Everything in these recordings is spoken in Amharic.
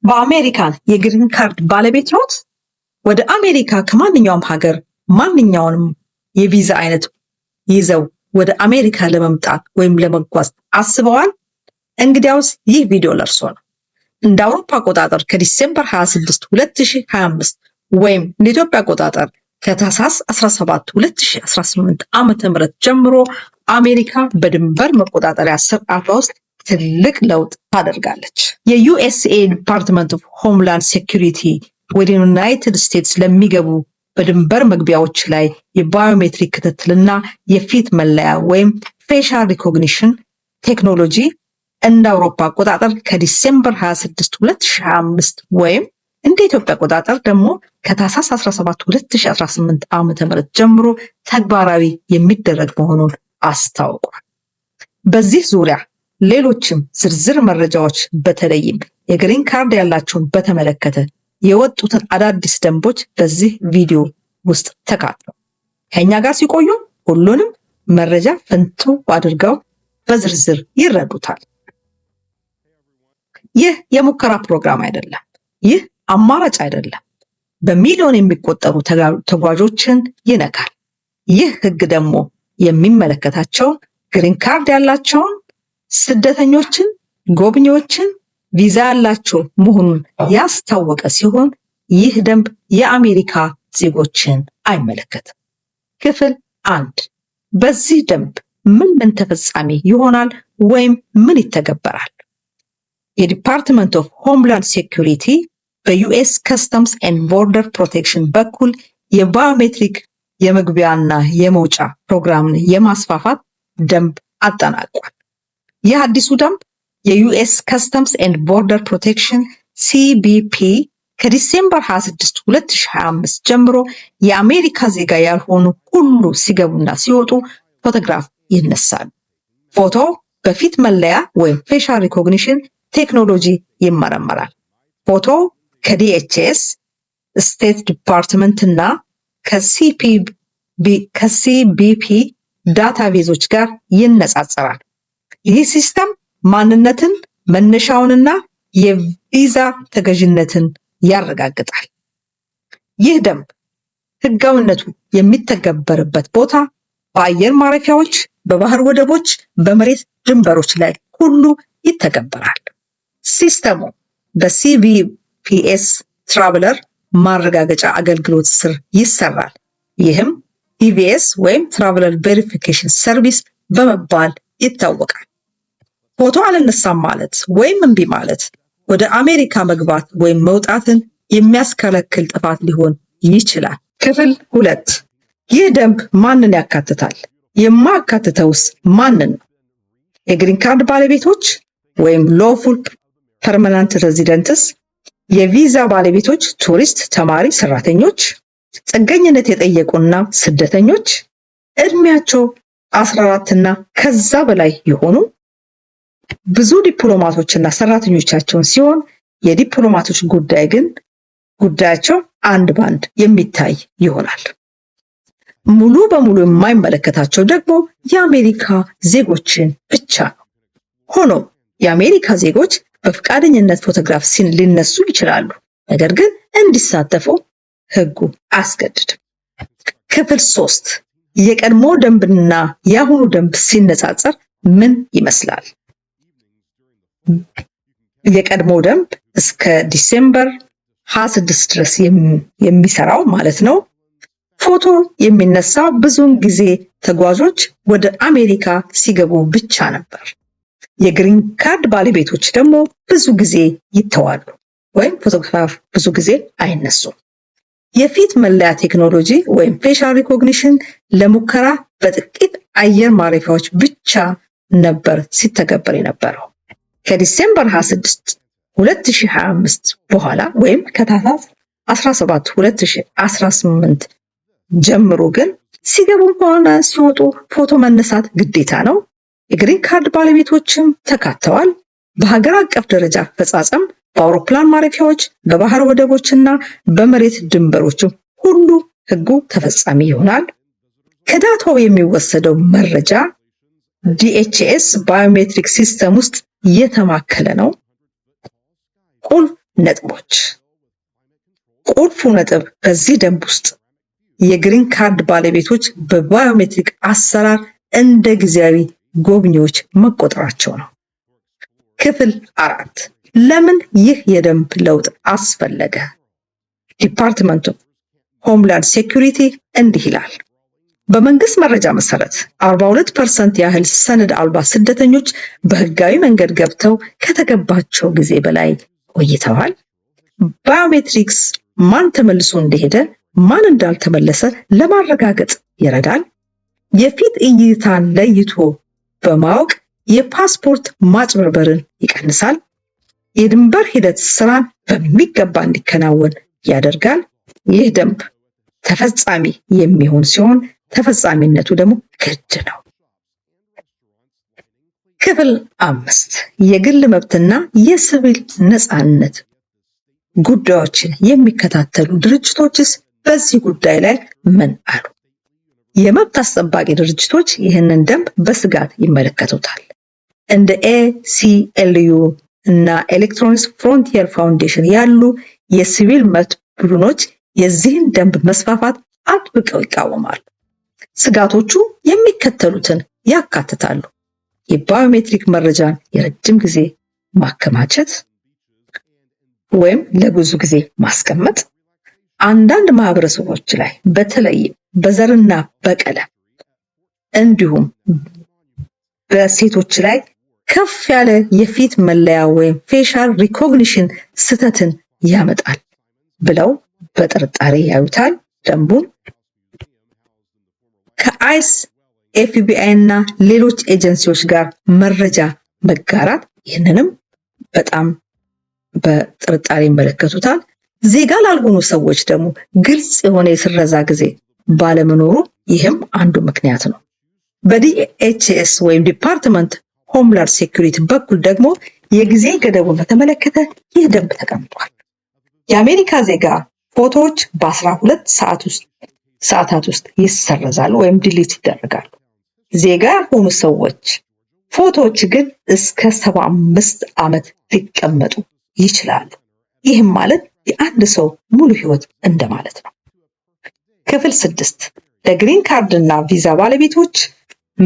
በአሜሪካን የግሪን ካርድ ባለቤት ኖት? ወደ አሜሪካ ከማንኛውም ሀገር ማንኛውንም የቪዛ አይነት ይዘው ወደ አሜሪካ ለመምጣት ወይም ለመጓዝ አስበዋል? እንግዲያውስ ይህ ቪዲዮ ለርሶ ነው። እንደ አውሮፓ አቆጣጠር ከዲሴምበር 26 2025 ወይም እንደ ኢትዮጵያ አቆጣጠር ከታህሳስ 17 2018 ዓመተ ምህረት ጀምሮ አሜሪካ በድንበር መቆጣጠሪያ ስርዓቷ ውስጥ ትልቅ ለውጥ ታደርጋለች። የዩኤስኤ ዲፓርትመንት ኦፍ ሆምላንድ ሴኩሪቲ ወደ ዩናይትድ ስቴትስ ለሚገቡ በድንበር መግቢያዎች ላይ የባዮሜትሪክ ክትትልና የፊት መለያ ወይም ፌሻል ሪኮግኒሽን ቴክኖሎጂ እንደ አውሮፓ አቆጣጠር ከዲሴምበር 26 2025 ወይም እንደ ኢትዮጵያ አቆጣጠር ደግሞ ከታህሳስ 17 2018 ዓ.ም ጀምሮ ተግባራዊ የሚደረግ መሆኑን አስታውቋል። በዚህ ዙሪያ ሌሎችም ዝርዝር መረጃዎች በተለይም የግሪን ካርድ ያላቸውን በተመለከተ የወጡትን አዳዲስ ደንቦች በዚህ ቪዲዮ ውስጥ ተካተው ከኛ ጋር ሲቆዩ ሁሉንም መረጃ ፍንትው አድርገው በዝርዝር ይረዱታል። ይህ የሙከራ ፕሮግራም አይደለም። ይህ አማራጭ አይደለም። በሚሊዮን የሚቆጠሩ ተጓዦችን ይነካል። ይህ ህግ ደግሞ የሚመለከታቸው ግሪን ካርድ ያላቸውን ስደተኞችን፣ ጎብኚዎችን፣ ቪዛ ያላቸው መሆኑን ያስታወቀ ሲሆን ይህ ደንብ የአሜሪካ ዜጎችን አይመለከትም። ክፍል 1 በዚህ ደንብ ምን ተፈጻሚ ይሆናል ወይም ምን ይተገበራል? የዲፓርትመንት ኦፍ ሆምላንድ ሴኩሪቲ በዩኤስ ከስተምስ ኤንድ ቦርደር ፕሮቴክሽን በኩል የባዮሜትሪክ የመግቢያና የመውጫ ፕሮግራምን የማስፋፋት ደንብ አጠናቋል። ይህ አዲሱ ደንብ የዩኤስ ከስተምስ ኤንድ ቦርደር ፕሮቴክሽን ሲቢፒ ከዲሴምበር 26 2025 ጀምሮ የአሜሪካ ዜጋ ያልሆኑ ሁሉ ሲገቡና ሲወጡ ፎቶግራፍ ይነሳሉ። ፎቶ በፊት መለያ ወይም ፌሻል ሪኮግኒሽን ቴክኖሎጂ ይመረመራል። ፎቶ ከዲኤችኤስ ስቴት ዲፓርትመንት እና ከሲቢፒ ዳታቤዞች ጋር ይነጻጸራል። ይህ ሲስተም ማንነትን፣ መነሻውንና የቪዛ ተገዥነትን ያረጋግጣል። ይህ ደንብ ህጋዊነቱ የሚተገበርበት ቦታ በአየር ማረፊያዎች፣ በባህር ወደቦች፣ በመሬት ድንበሮች ላይ ሁሉ ይተገበራል። ሲስተሙ በሲቢፒኤስ ትራቨለር ማረጋገጫ አገልግሎት ስር ይሰራል። ይህም ኢቪኤስ ወይም ትራቨለር ቬሪፊኬሽን ሰርቪስ በመባል ይታወቃል። ፎቶ አልነሳም ማለት ወይም እምቢ ማለት ወደ አሜሪካ መግባት ወይም መውጣትን የሚያስከለክል ጥፋት ሊሆን ይችላል። ክፍል 2 ይህ ደንብ ማንን ያካትታል? የማያካትተውስ ማንን ነው? የግሪን ካርድ ባለቤቶች ወይም ሎፉል ፐርማነንት ሬዚደንትስ፣ የቪዛ ባለቤቶች፣ ቱሪስት፣ ተማሪ፣ ሰራተኞች፣ ጥገኝነት የጠየቁና ስደተኞች፣ እድሜያቸው 14 እና ከዛ በላይ የሆኑ ብዙ ዲፕሎማቶችና ሰራተኞቻቸውን ሲሆን የዲፕሎማቶች ጉዳይ ግን ጉዳያቸው አንድ ባንድ የሚታይ ይሆናል። ሙሉ በሙሉ የማይመለከታቸው ደግሞ የአሜሪካ ዜጎችን ብቻ ነው። ሆኖም የአሜሪካ ዜጎች በፈቃደኝነት ፎቶግራፍ ሊነሱ ይችላሉ፣ ነገር ግን እንዲሳተፉ ህጉ አያስገድድም። ክፍል 3 የቀድሞ ደንብና የአሁኑ ደንብ ሲነጻጸር ምን ይመስላል? የቀድሞ ደንብ እስከ ዲሴምበር 26 ድረስ የሚሰራው ማለት ነው። ፎቶ የሚነሳ ብዙውን ጊዜ ተጓዦች ወደ አሜሪካ ሲገቡ ብቻ ነበር። የግሪን ካርድ ባለቤቶች ደግሞ ብዙ ጊዜ ይተዋሉ ወይም ፎቶግራፍ ብዙ ጊዜ አይነሱም። የፊት መለያ ቴክኖሎጂ ወይም ፌሻል ሪኮግኒሽን ለሙከራ በጥቂት አየር ማረፊያዎች ብቻ ነበር ሲተገበር የነበረው። ከዲሴምበር 26 2025 በኋላ ወይም ከታህሳስ 17 2018 ጀምሮ ግን ሲገቡም ሆነ ሲወጡ ፎቶ መነሳት ግዴታ ነው። የግሪን ካርድ ባለቤቶችም ተካተዋል። በሀገር አቀፍ ደረጃ አፈጻጸም በአውሮፕላን ማረፊያዎች፣ በባህር ወደቦችና በመሬት ድንበሮች ሁሉ ህጉ ተፈጻሚ ይሆናል። ከዳታው የሚወሰደው መረጃ ዲኤችኤስ ባዮሜትሪክ ሲስተም ውስጥ የተማከለ ነው። ቁልፍ ነጥቦች። ቁልፉ ነጥብ በዚህ ደንብ ውስጥ የግሪን ካርድ ባለቤቶች በባዮሜትሪክ አሰራር እንደ ጊዜያዊ ጎብኚዎች መቆጠራቸው ነው። ክፍል 4 ለምን ይህ የደንብ ለውጥ አስፈለገ? ዲፓርትመንት ኦፍ ሆምላንድ ሴኩሪቲ እንዲህ ይላል። በመንግስት መረጃ መሰረት 42% ያህል ሰነድ አልባ ስደተኞች በህጋዊ መንገድ ገብተው ከተገባቸው ጊዜ በላይ ቆይተዋል። ባዮሜትሪክስ ማን ተመልሶ እንደሄደ ማን እንዳልተመለሰ ለማረጋገጥ ይረዳል። የፊት እይታን ለይቶ በማወቅ የፓስፖርት ማጭበርበርን ይቀንሳል። የድንበር ሂደት ስራን በሚገባ እንዲከናወን ያደርጋል። ይህ ደንብ ተፈጻሚ የሚሆን ሲሆን ተፈጻሚነቱ ደግሞ ግድ ነው። ክፍል 5 የግል መብትና የሲቪል ነፃነት ጉዳዮችን የሚከታተሉ ድርጅቶችስ በዚህ ጉዳይ ላይ ምን አሉ? የመብት አስጠባቂ ድርጅቶች ይህንን ደንብ በስጋት ይመለከቱታል። እንደ ACLU እና ኤሌክትሮኒክስ ፍሮንቲየር ፋውንዴሽን ያሉ የሲቪል መብት ቡድኖች የዚህን ደንብ መስፋፋት አጥብቀው ይቃወማሉ። ስጋቶቹ የሚከተሉትን ያካትታሉ። የባዮሜትሪክ መረጃን የረጅም ጊዜ ማከማቸት ወይም ለብዙ ጊዜ ማስቀመጥ፣ አንዳንድ ማህበረሰቦች ላይ በተለይም በዘርና በቀለም እንዲሁም በሴቶች ላይ ከፍ ያለ የፊት መለያ ወይም ፌሻል ሪኮግኒሽን ስህተትን ያመጣል ብለው በጥርጣሬ ያዩታል። ደንቡን ከአይስ FBI እና ሌሎች ኤጀንሲዎች ጋር መረጃ መጋራት ይህንንም በጣም በጥርጣሬ ይመለከቱታል። ዜጋ ላልሆኑ ሰዎች ደግሞ ግልጽ የሆነ የስረዛ ጊዜ ባለመኖሩ ይህም አንዱ ምክንያት ነው። በDHS ወይም ዲፓርትመንት ሆምላንድ ሴኩሪቲ በኩል ደግሞ የጊዜ ገደቡን በተመለከተ ይህ ደንብ ተቀምጧል። የአሜሪካ ዜጋ ፎቶዎች በ12 ሰዓታት ውስጥ ይሰረዛሉ ወይም ዲሊት ይደረጋሉ። ዜጋ ያልሆኑ ሰዎች ፎቶዎች ግን እስከ 75 ዓመት ሊቀመጡ ይችላሉ። ይህም ማለት የአንድ ሰው ሙሉ ህይወት እንደማለት ነው። ክፍል 6 ለግሪን ካርድ እና ቪዛ ባለቤቶች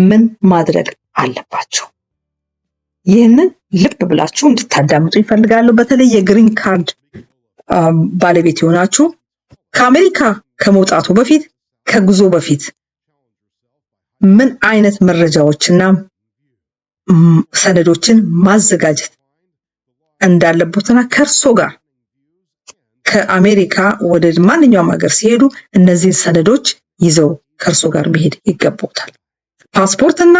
ምን ማድረግ አለባቸው? ይህንን ልብ ብላችሁ እንድታዳምጡ ይፈልጋሉ። በተለይ የግሪን ካርድ ባለቤት የሆናችሁ ከአሜሪካ ከመውጣቱ በፊት ከጉዞ በፊት ምን አይነት መረጃዎችና ሰነዶችን ማዘጋጀት እንዳለቦትና ከእርሶ ጋር ከአሜሪካ ወደ ማንኛውም ሀገር ሲሄዱ እነዚህ ሰነዶች ይዘው ከእርሶ ጋር መሄድ ይገባዎታል። ፓስፖርትና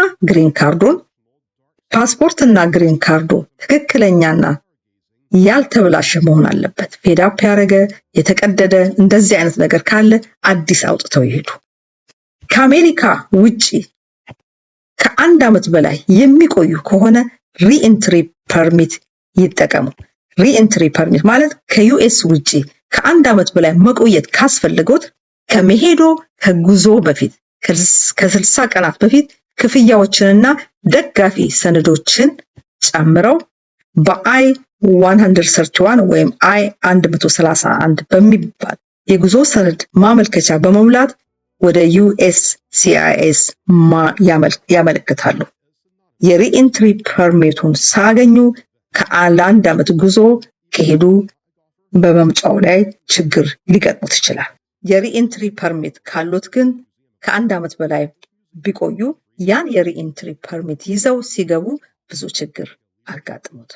ግሪን ካርዶ ትክክለኛና ያልተበላሸ መሆን አለበት። ፌዳፕ ያደረገ የተቀደደ እንደዚህ አይነት ነገር ካለ አዲስ አውጥተው ይሄዱ። ከአሜሪካ ውጪ ከ1 ዓመት በላይ የሚቆዩ ከሆነ ሪኢንትሪ ፐርሚት ይጠቀሙ። ሪኢንትሪ ፐርሚት ማለት ከዩኤስ ውጪ ከ1 ዓመት በላይ መቆየት ካስፈልጎት ከመሄዶ ከጉዞ በፊት ከ60 ቀናት በፊት ክፍያዎችንና ደጋፊ ሰነዶችን ጨምረው በI-131 ወይም I-131 በሚባል የጉዞ ሰነድ ማመልከቻ በመሙላት ወደ USCIS ያመለክታሉ። የሪኢንትሪ ፐርሚቱን ሳገኙ ከ1 ዓመት ጉዞ ከሄዱ በመምጫው ላይ ችግር ሊገጥሙት ይችላል። የሪኢንትሪ ፐርሚት ካሉት ግን ከ1 ዓመት በላይ ቢቆዩ ያን የሪኢንትሪ ፐርሚት ይዘው ሲገቡ ብዙ ችግር አጋጥሙት።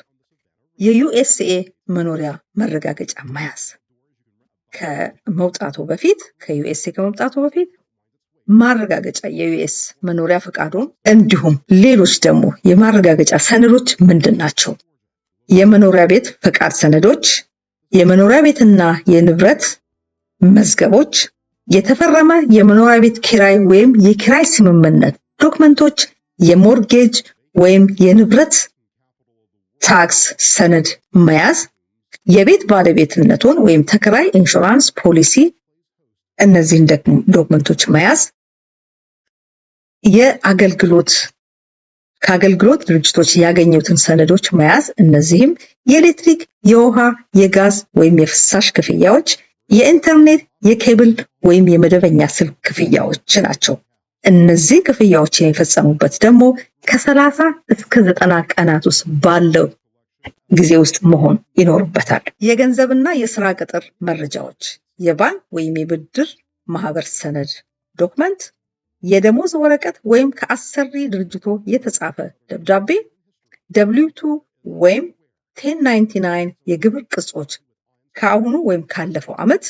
የዩኤስኤ መኖሪያ መረጋገጫ መያዝ ከመውጣቱ በፊት ማረጋገጫ የዩኤስ መኖሪያ ፈቃዱን እንዲሁም ሌሎች ደግሞ የማረጋገጫ ሰነዶች ምንድን ናቸው? የመኖሪያ ቤት ፈቃድ ሰነዶች፣ የመኖሪያ ቤትና የንብረት መዝገቦች፣ የተፈረመ የመኖሪያ ቤት ኪራይ ወይም የኪራይ ስምምነት ዶክመንቶች፣ የሞርጌጅ ወይም የንብረት ታክስ ሰነድ መያዝ፣ የቤት ባለቤትነቱን ወይም ተከራይ ኢንሹራንስ ፖሊሲ፣ እነዚህን ዶክመንቶች መያዝ፣ የአገልግሎት ከአገልግሎት ድርጅቶች ያገኙትን ሰነዶች መያዝ። እነዚህም የኤሌክትሪክ፣ የውሃ፣ የጋዝ ወይም የፍሳሽ ክፍያዎች፣ የኢንተርኔት፣ የኬብል ወይም የመደበኛ ስልክ ክፍያዎች ናቸው። እነዚህ ክፍያዎችን የፈጸሙበት ደግሞ ከ30 እስከ 90 ቀናት ውስጥ ባለው ጊዜ ውስጥ መሆን ይኖርበታል። የገንዘብና የስራ ቅጥር መረጃዎች፣ የባንክ ወይም የብድር ማህበር ሰነድ ዶክመንት፣ የደሞዝ ወረቀት ወይም ከአሰሪ ድርጅቶ የተጻፈ ደብዳቤ፣ W2 ወይም 1099 የግብር ቅጾች ከአሁኑ ወይም ካለፈው ዓመት።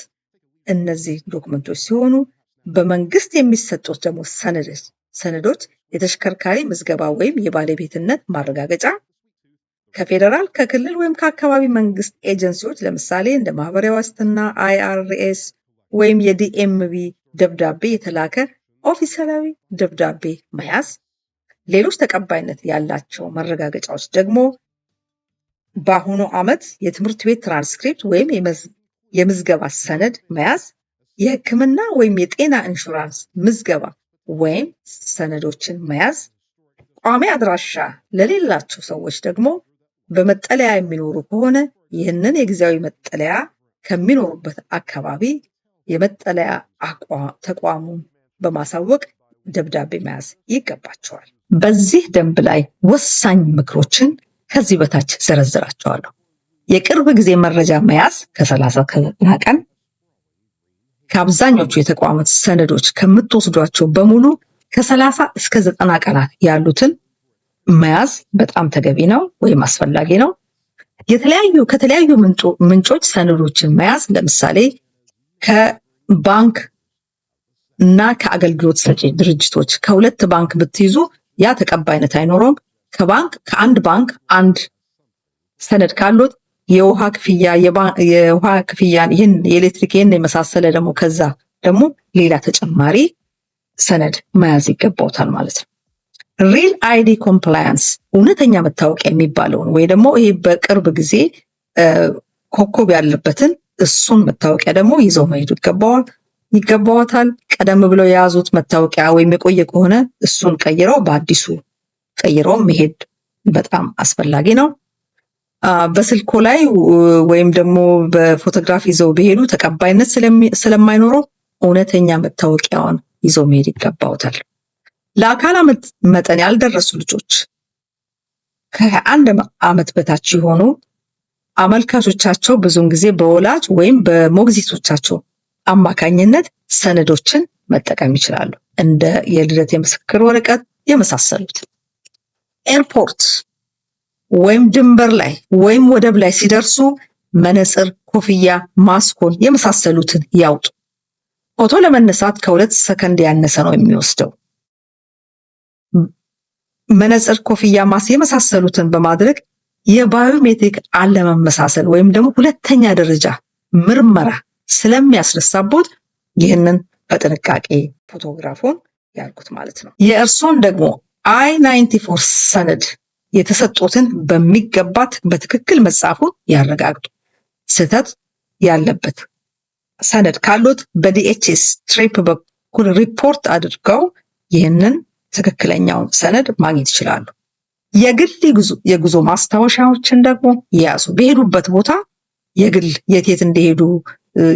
እነዚህ ዶክመንቶች ሲሆኑ በመንግስት የሚሰጡት ደግሞ ሰነዶች የተሽከርካሪ ምዝገባ ወይም የባለቤትነት ማረጋገጫ፣ ከፌዴራል ከክልል ወይም ከአካባቢ መንግስት ኤጀንሲዎች ለምሳሌ እንደ ማህበራዊ ዋስትና፣ IRS ወይም የDMV ደብዳቤ የተላከ ኦፊሴላዊ ደብዳቤ መያዝ። ሌሎች ተቀባይነት ያላቸው መረጋገጫዎች ደግሞ በአሁኑ ዓመት የትምህርት ቤት ትራንስክሪፕት ወይም የምዝገባ ሰነድ መያዝ፣ የሕክምና ወይም የጤና ኢንሹራንስ ምዝገባ ወይም ሰነዶችን መያዝ። ቋሚ አድራሻ ለሌላቸው ሰዎች ደግሞ በመጠለያ የሚኖሩ ከሆነ ይህንን የጊዜያዊ መጠለያ ከሚኖሩበት አካባቢ የመጠለያ ተቋሙን በማሳወቅ ደብዳቤ መያዝ ይገባቸዋል። በዚህ ደንብ ላይ ወሳኝ ምክሮችን ከዚህ በታች ዘረዝራቸዋለሁ። የቅርብ ጊዜ መረጃ መያዝ ከ30 ከ90 ቀን። ከአብዛኞቹ የተቋማት ሰነዶች ከምትወስዷቸው በሙሉ ከ30 እስከ 90 ቀናት ያሉትን መያዝ በጣም ተገቢ ነው ወይም አስፈላጊ ነው። ከተለያዩ ምንጮች ሰነዶችን መያዝ፣ ለምሳሌ ከባንክ እና ከአገልግሎት ሰጪ ድርጅቶች። ከሁለት ባንክ ብትይዙ ያ ተቀባይነት አይኖረውም። ከአንድ ባንክ አንድ ሰነድ ካሉት የውሃ ክፍያን ይህን የኤሌክትሪክ ይህን የመሳሰለ ደግሞ ከዛ ደግሞ ሌላ ተጨማሪ ሰነድ መያዝ ይገባውታል ማለት ነው። ሪል አይዲ ኮምፕላያንስ እውነተኛ መታወቂያ የሚባለውን ወይ ደግሞ ይሄ በቅርብ ጊዜ ኮከብ ያለበትን እሱን መታወቂያ ደግሞ ይዘው መሄዱ ይገባዋታል። ቀደም ብለው የያዙት መታወቂያ ወይም የቆየ ከሆነ እሱን ቀይረው በአዲሱ ቀይረው መሄድ በጣም አስፈላጊ ነው። በስልኮ ላይ ወይም ደግሞ በፎቶግራፍ ይዘው ቢሄዱ ተቀባይነት ስለማይኖረው እውነተኛ መታወቂያውን ይዘው መሄድ ይገባውታል። ለአካል መጠን ያልደረሱ ልጆች ከ21 ዓመት በታች የሆኑ አመልካቾቻቸው ብዙውን ጊዜ በወላጅ ወይም በሞግዚቶቻቸው አማካኝነት ሰነዶችን መጠቀም ይችላሉ፣ እንደ የልደት የምስክር ወረቀት የመሳሰሉት። ኤርፖርት ወይም ድንበር ላይ ወይም ወደብ ላይ ሲደርሱ መነጽር፣ ኮፍያ፣ ማስኮን የመሳሰሉትን ያውጡ። ፎቶ ለመነሳት ከ2 ሰከንድ ያነሰ ነው የሚወስደው። መነጽር፣ ኮፍያ፣ የመሳሰሉትን በማድረግ የባዮሜትሪክ አለመመሳሰል ወይም ደግሞ ሁለተኛ ደረጃ ምርመራ ስለሚያስነሳቦት ይህንን በጥንቃቄ ፎቶግራፉን ያርጉት ማለት ነው። የእርሶን ደግሞ I-94 ሰነድ የተሰጡትን በሚገባት በትክክል መጻፉን ያረጋግጡ። ስህተት ያለበት ሰነድ ካሉት በDHS ትሪፕ በኩል ሪፖርት አድርገው ይህንን ትክክለኛውን ሰነድ ማግኘት ይችላሉ። የግል የጉዞ ማስታወሻዎችን ደግሞ የያዙ በሄዱበት ቦታ የግል የት እንደሄዱ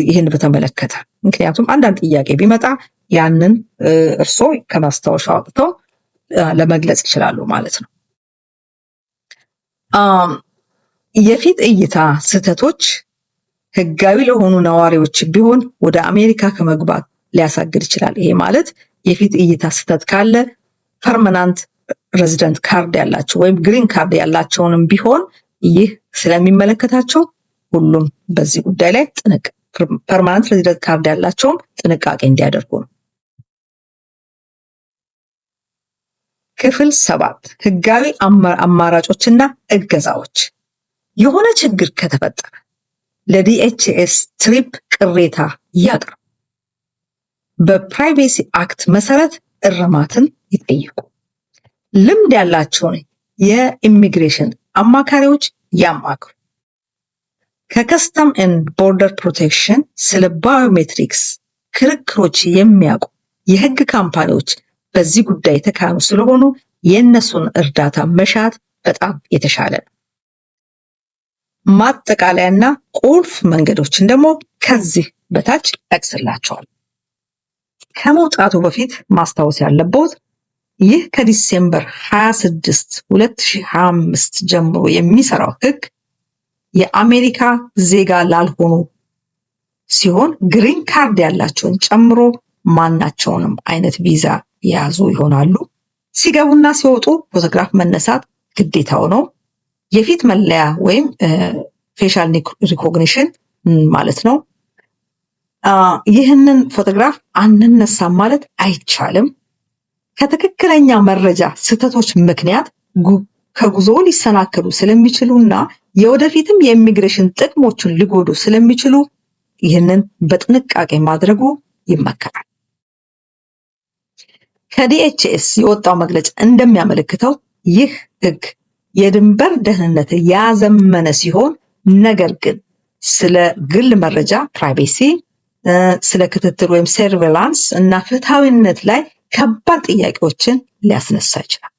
ይህን በተመለከተ ምክንያቱም አንዳንድ ጥያቄ ቢመጣ ያንን እርሶ ከማስታወሻ አውጥተው ለመግለጽ ይችላሉ ማለት ነው። የፊት እይታ ስህተቶች ህጋዊ ለሆኑ ነዋሪዎች ቢሆን ወደ አሜሪካ ከመግባት ሊያሳግድ ይችላል። ይሄ ማለት የፊት እይታ ስህተት ካለ ፐርማናንት ሬዚደንት ካርድ ያላቸው ወይም ግሪን ካርድ ያላቸውንም ቢሆን ይህ ስለሚመለከታቸው ሁሉም በዚህ ጉዳይ ላይ ፐርማናንት ሬዚደንት ካርድ ያላቸውም ጥንቃቄ እንዲያደርጉ ነው። ክፍል 7 ህጋዊ አማራጮችና እገዛዎች። የሆነ ችግር ከተፈጠረ ለDHS ትሪፕ ቅሬታ ያቅርቡ። በፕራይቬሲ አክት መሰረት እርማትን ይጠይቁ። ልምድ ያላቸውን የኢሚግሬሽን አማካሪዎች ያማክሩ። ከከስተም ኤንድ ቦርደር ፕሮቴክሽን ስለ ባዮሜትሪክስ ክርክሮች የሚያውቁ የህግ ካምፓኒዎች በዚህ ጉዳይ የተካኑ ስለሆኑ የእነሱን እርዳታ መሻት በጣም የተሻለ ነው። ማጠቃለያና ቁልፍ መንገዶችን ደግሞ ከዚህ በታች ጠቅስላቸዋል። ከመውጣቱ በፊት ማስታወስ ያለበት ይህ ከዲሴምበር 26 2025 ጀምሮ የሚሰራው ሕግ የአሜሪካ ዜጋ ላልሆኑ ሲሆን ግሪን ካርድ ያላቸውን ጨምሮ ማናቸውንም አይነት ቪዛ የያዙ ይሆናሉ። ሲገቡና ሲወጡ ፎቶግራፍ መነሳት ግዴታው ነው። የፊት መለያ ወይም ፌሻል ሪኮግኒሽን ማለት ነው። ይህንን ፎቶግራፍ አንነሳም ማለት አይቻልም። ከትክክለኛ መረጃ ስህተቶች ምክንያት ከጉዞ ሊሰናከሉ ስለሚችሉና የወደፊትም የኢሚግሬሽን ጥቅሞችን ሊጎዱ ስለሚችሉ ይህንን በጥንቃቄ ማድረጉ ይመከራል። ከዲኤችኤስ የወጣው መግለጫ እንደሚያመለክተው ይህ ሕግ የድንበር ደህንነት ያዘመነ ሲሆን ነገር ግን ስለ ግል መረጃ ፕራይቬሲ፣ ስለ ክትትል ወይም ሰርቬላንስ እና ፍትሐዊነት ላይ ከባድ ጥያቄዎችን ሊያስነሳ ይችላል።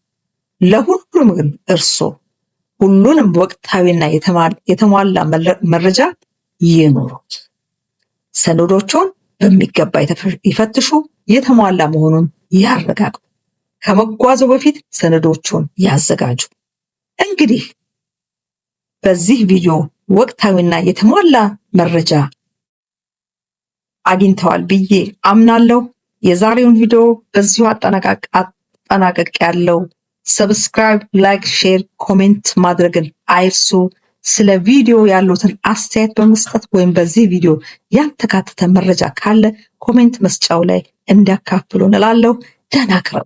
ለሁሉም ግን እርስዎ ሁሉንም ወቅታዊና የተሟላ መረጃ ይኑሩት። ሰነዶቹን በሚገባ ይፈትሹ፣ የተሟላ መሆኑን ያረጋግጡ። ከመጓዙ በፊት ሰነዶቹን ያዘጋጁ። እንግዲህ በዚህ ቪዲዮ ወቅታዊና የተሟላ መረጃ አግኝተዋል ብዬ አምናለሁ። የዛሬውን ቪዲዮ በዚሁ አጠናቀቅ ያለው። ሰብስክራይብ፣ ላይክ፣ ሼር፣ ኮሜንት ማድረግን አይርሱ። ስለ ቪዲዮ ያሉትን አስተያየት በመስጠት ወይም በዚህ ቪዲዮ ያልተካተተ መረጃ ካለ ኮሜንት መስጫው ላይ እንዲያካፍሉ እንላለሁ። ደህና ክረሙ።